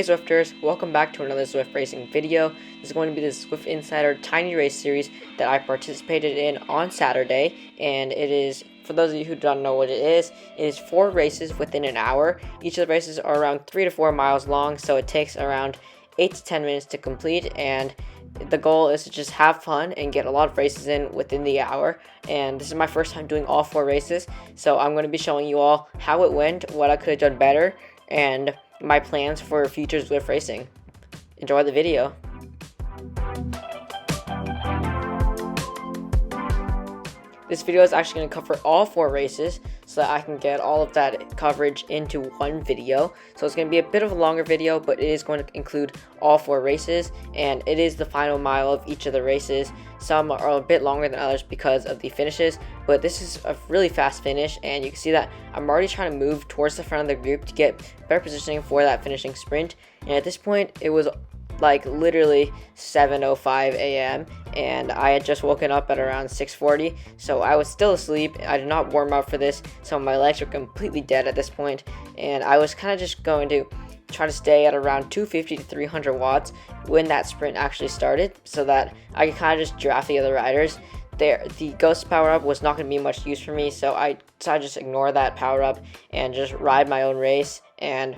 Hey Zwifters, welcome back to another Zwift racing video. This is going to be the Zwift Insider Tiny Race series that I participated in on Saturday, and it is, for those of you who don't know what it is 4 races within an hour. Each of the races are around 3 to 4 miles long, so it takes around 8 to 10 minutes to complete, and the goal is to just have fun and get a lot of races in within the hour. And this is my first time doing all 4 races, so I'm going to be showing you all how it went, what I could have done better, and my plans for future Zwift racing. Enjoy the video. This video is actually going to cover all 4 races so that I can get all of that coverage into one video. So it's going to be a bit of a longer video, but it is going to include all 4 races, and it is the final mile of each of the races. Some are a bit longer than others because of the finishes, but this is a really fast finish, and you can see that I'm already trying to move towards the front of the group to get better positioning for that finishing sprint. And at this point, it was like literally 7:05 a.m. and I had just woken up at around 6:40, so I was still asleep. I did not warm up for this, so my legs were completely dead at this point, and I was kind of just going to try to stay at around 250 to 300 watts when that sprint actually started, so that I could kind of just draft the other riders. The ghost power up was not going to be much use for me, so I decided to just ignore that power up and just ride my own race. And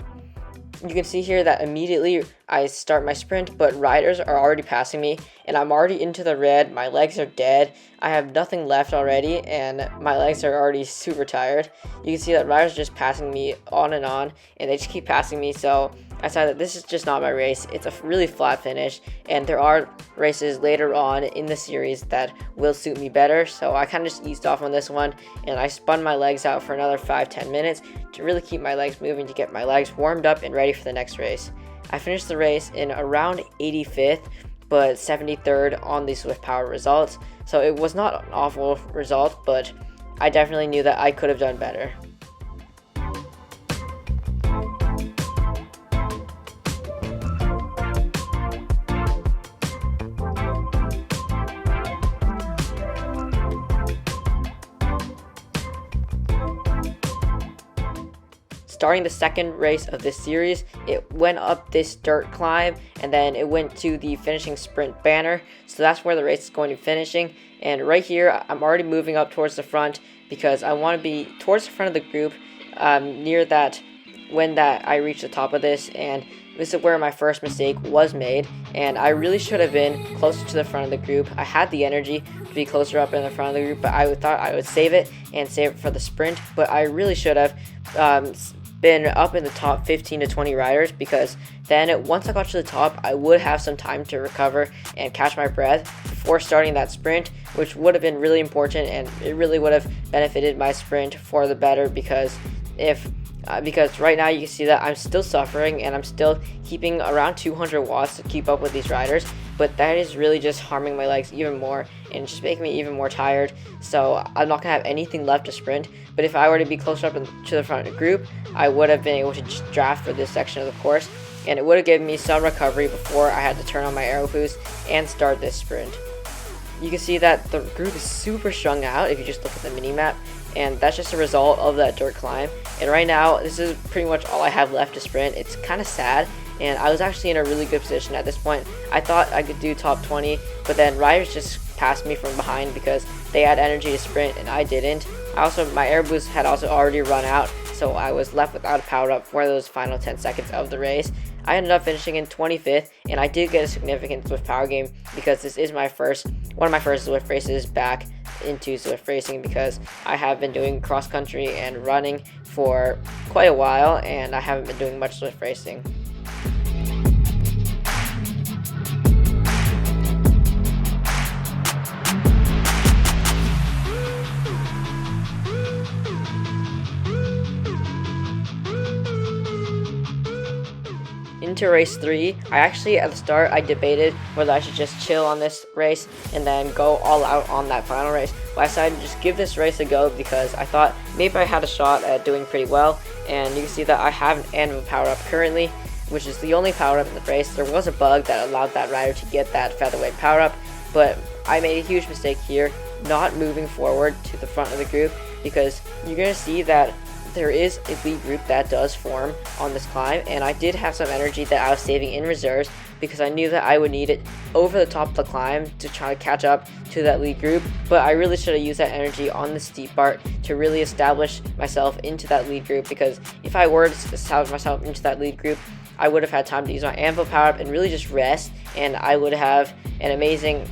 you can see here that immediately I start my sprint, but riders are already passing me, and I'm already into the red. My legs are dead. I have nothing left already, and my legs are already super tired. You can see that riders are just passing me on, and they just keep passing me, so I decided that this is just not my race. It's a really flat finish, and there are races later on in the series that will suit me better, so I kind of just eased off on this one, and I spun my legs out for another 5-10 minutes to really keep my legs moving, to get my legs warmed up and ready for the next race. I finished the race in around 85th, but 73rd on the Zwift Power results, so it was not an awful result, but I definitely knew that I could have done better. Starting the second race of this series, it went up this dirt climb, and then it went to the finishing sprint banner, so that's where the race is going to be finishing. And right here, I'm already moving up towards the front because I want to be towards the front of the group near that when I reach the top of this. And this is where my first mistake was made, and I really should have been closer to the front of the group. I had the energy to be closer up in the front of the group, but I thought I would save it for the sprint, but I really should have been up in the top 15 to 20 riders, because then once I got to the top, I would have some time to recover and catch my breath before starting that sprint, which would have been really important, and it really would have benefited my sprint for the better, because right now you can see that I'm still suffering and I'm still keeping around 200 watts to keep up with these riders, but that is really just harming my legs even more and just making me even more tired, so I'm not going to have anything left to sprint. But if I were to be closer up to the front of the group, I would have been able to just draft for this section of the course, and it would have given me some recovery before I had to turn on my aero boost and start this sprint. You can see that the group is super strung out if you just look at the mini-map, and that's just a result of that dirt climb. And right now, this is pretty much all I have left to sprint. It's kind of sad, and I was actually in a really good position at this point. I thought I could do top 20, but then riders just passed me from behind because they had energy to sprint and I didn't. My air boost had also already run out, so I was left without a power up for those final 10 seconds of the race. I ended up finishing in 25th, and I did get a significant Zwift power game because this is one of my first Zwift races back into Zwift racing, because I have been doing cross country and running for quite a while, and I haven't been doing much Zwift racing. Into race 3, at the start I debated whether I should just chill on this race and then go all out on that final race, but I decided to just give this race a go because I thought maybe I had a shot at doing pretty well. And you can see that I have an anvil power up currently, which is the only power up in the race. There was a bug that allowed that rider to get that featherweight power up, but I made a huge mistake here not moving forward to the front of the group, because you're going to see that there is a lead group that does form on this climb, and I did have some energy that I was saving in reserves because I knew that I would need it over the top of the climb to try to catch up to that lead group. But I really should have used that energy on the steep part to really establish myself into that lead group, because if I were to establish myself into that lead group, I would have had time to use my anvil power up and really just rest, and I would have an amazing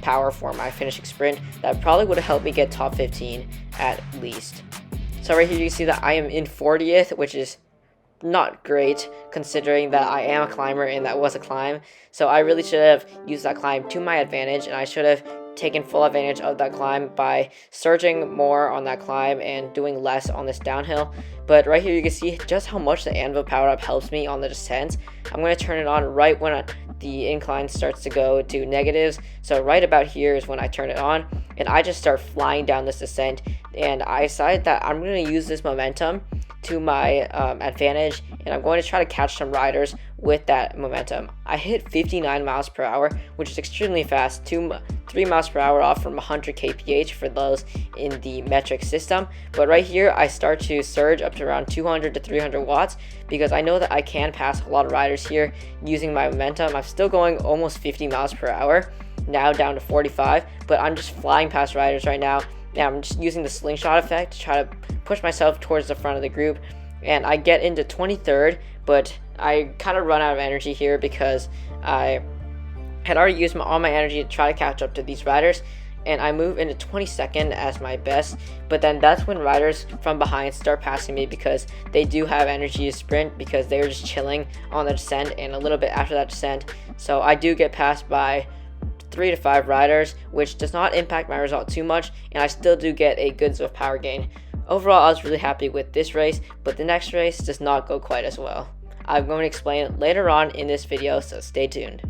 power for my finishing sprint that probably would have helped me get top 15 at least. So right here you can see that I am in 40th, which is not great considering that I am a climber and that was a climb. So I really should have used that climb to my advantage, and I should have taken full advantage of that climb by surging more on that climb and doing less on this downhill. But right here you can see just how much the anvil power up helps me on the descent. I'm going to turn it on right when the incline starts to go to negatives. So right about here is when I turn it on, and I just start flying down this descent, and I decided that I'm going to use this momentum to my advantage, and I'm going to try to catch some riders with that momentum. I hit 59 miles per hour, which is extremely fast, 3 miles per hour off from 100 kph for those in the metric system. But right here I start to surge up to around 200 to 300 watts because I know that I can pass a lot of riders here using my momentum. I'm still going almost 50 miles per hour, now down to 45, but I'm just flying past riders right now. Now I'm just using the slingshot effect to try to push myself towards the front of the group, and I get into 23rd, but I kind of run out of energy here because I had already used all my energy to try to catch up to these riders, and I move into 22nd as my best. But then that's when riders from behind start passing me because they do have energy to sprint, because they were just chilling on the descent and a little bit after that descent. So I do get passed by 3 to 5 riders, which does not impact my result too much, and I still do get a good Zwift power gain. Overall, I was really happy with this race, but the next race does not go quite as well. I'm going to explain it later on in this video, so stay tuned.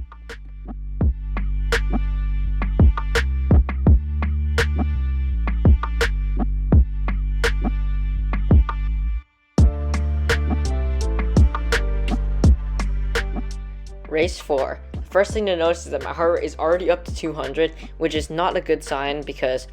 Race 4. First thing to notice is that my heart rate is already up to 200, which is not a good sign because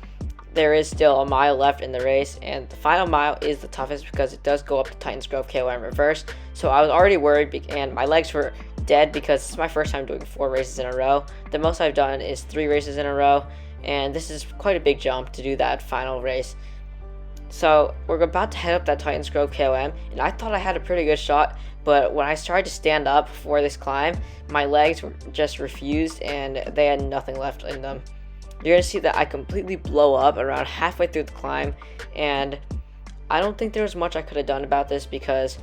there is still a mile left in the race, and the final mile is the toughest because it does go up to Titans Grove KOM reverse. So I was already worried, and my legs were dead because this is my first time doing 4 races in a row. The most I've done is 3 races in a row, and this is quite a big jump to do that final race. So we're about to head up that Titans Grove KOM, and I thought I had a pretty good shot, but when I started to stand up for this climb, my legs were just refused and they had nothing left in them. You're going to see that I completely blow up around halfway through the climb, and I don't think there was much I could have done about this because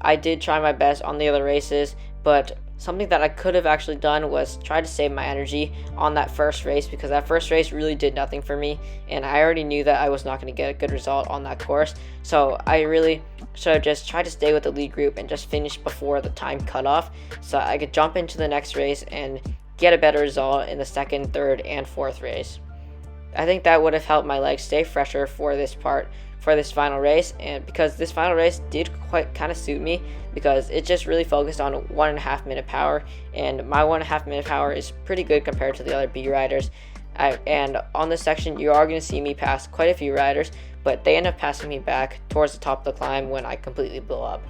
I did try my best on the other races, but something that I could have actually done was try to save my energy on that first race, because that first race really did nothing for me, and I already knew that I was not going to get a good result on that course. So I really should have just tried to stay with the lead group and just finish before the time cutoff so I could jump into the next race and get a better result in the second, third, and fourth race. I think that would have helped my legs stay fresher for this final race, and because this final race did quite kind of suit me because it just really focused on 1.5 minute power, and my 1.5 minute power is pretty good compared to the other B riders. And on this section you are going to see me pass quite a few riders, but they end up passing me back towards the top of the climb when I completely blow up.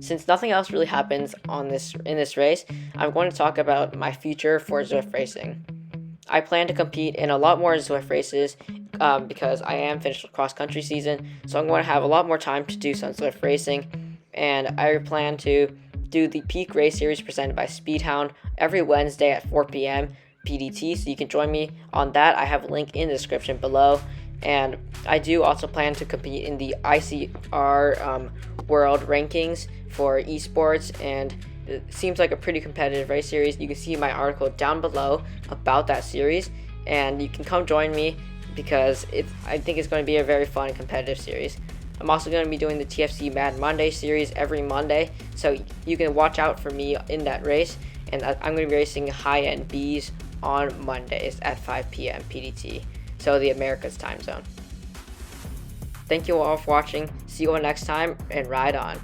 Since nothing else really happens in this race, I'm going to talk about my future for Zwift racing. I plan to compete in a lot more Zwift races because I am finished with cross-country season, so I'm going to have a lot more time to do some Zwift racing, and I plan to do the Peak Race Series presented by Speedhound every Wednesday at 4 p.m. PDT, so you can join me on that. I have a link in the description below, and I do also plan to compete in the ICR World Rankings for esports, and it seems like a pretty competitive race series. You can see my article down below about that series, and you can come join me because I think it's going to be a very fun and competitive series. I'm also going to be doing the TFC Mad Monday series every Monday, so you can watch out for me in that race, and I'm going to be racing high-end Bs on Mondays at 5 p.m. PDT, so the Americas time zone. Thank you all for watching. See you all next time, and ride on.